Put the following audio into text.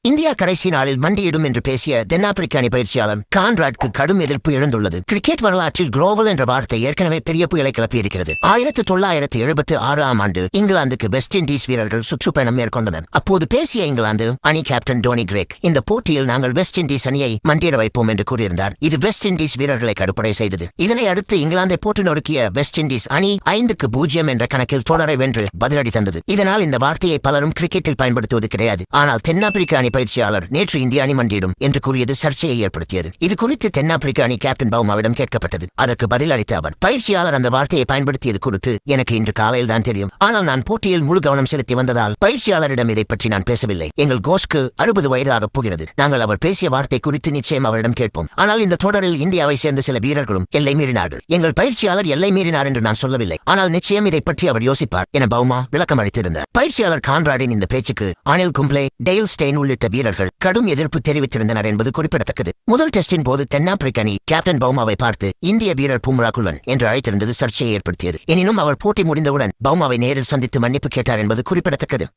India கடைசி நாளில் மண்டியிடும் என்று பேசிய தென்னாப்பிரிக்க அணி பயிற்சியாளர் கான்ராட்க்கு கடும் எதிர்ப்பு எழுந்துள்ளது. கிரிக்கெட் வரலாற்றில் குளோபல் என்ற வார்த்தை ஏற்கனவே பெரிய புயலை கிளப்பியிருக்கிறது. 1976 ஆண்டு இங்கிலாந்துக்கு வெஸ்ட் இண்டீஸ் வீரர்கள் சுற்றுப்பயணம் மேற்கொண்டனர். அப்போது பேசிய இங்கிலாந்து அணி கேப்டன் டோனி கிரேக் இந்த போட்டியில் நாங்கள் வெஸ்ட் இண்டீஸ் அணியை மண்டியிட வைப்போம் என்று கூறியிருந்தார். இது வெஸ்ட் இண்டீஸ் வீரர்களை கடுப்படை செய்தது. இதனை அடுத்து இங்கிலாந்தை போட்டு நொறுக்கிய வெஸ்ட் இண்டீஸ் அணி 5-0 என்ற கணக்கில் தொடரை வென்று பதிலடி தந்தது. இதனால் இந்த வார்த்தையை பலரும் கிரிக்கெட்டில் பயன்படுத்துவது கிடையாது. ஆனால் தென்னாப்பிரிக்க அணி பயிற்சியாளர் நேற்று இந்திய அணி மண்டியிடும் என்று கூறியது சர்ச்சையை ஏற்படுத்தியது. இது குறித்து தென்னாப்பிரிக்க அணி கேப்டன் பவுமாவிடம் கேட்கப்பட்டது. அதற்கு பதில் அளித்த அவர், பயிற்சியாளர் அந்த வார்த்தையை பயன்படுத்தியது குறித்து எனக்கு இன்று காலையில் தான் தெரியும். ஆனால் நான் போட்டியில் முழு கவனம் செலுத்தி வந்ததால் பயிற்சியாளரிடம் இதை பற்றி நான் பேசவில்லை. எங்கள் கோஷ்க்கு 60 வயதாக போகிறது. நாங்கள் அவர் பேசிய வார்த்தை குறித்து நிச்சயம் அவரிடம் கேட்போம். ஆனால் இந்த தொடரில் இந்தியாவை சேர்ந்த சில வீரர்களும் எல்லை மீறினார்கள். எங்கள் பயிற்சியாளர் எல்லை மீறினார் என்று நான் சொல்லவில்லை. ஆனால் நிச்சயம் இதை பற்றி அவர் யோசிப்பார் என பவுமா விளக்கம் அளித்திருந்தார். பயிற்சியாளர் கான்ராடின் இந்த பேச்சுக்கு அனில் கும்ப்ளே, டெய்ல் ஸ்டெயின் உள்ளிட்ட வீரர்கள் கடும் எதிர்ப்பு தெரிவித்திருந்தனர் என்பது குறிப்பிடத்தக்கது. முதல் டெஸ்டின் போது தென்னாப்பிரிக்க அணி கேப்டன் பவுமாவை பார்த்து இந்திய வீரர் பூம்ரா குல்வன் என்று அழைத்திருந்தது சர்ச்சையை ஏற்படுத்தியது. எனினும் அவர் போட்டி முடிந்தவுடன் பவுமாவை நேரில் சந்தித்து மன்னிப்பு கேட்டார் என்பது குறிப்பிடத்தக்கது.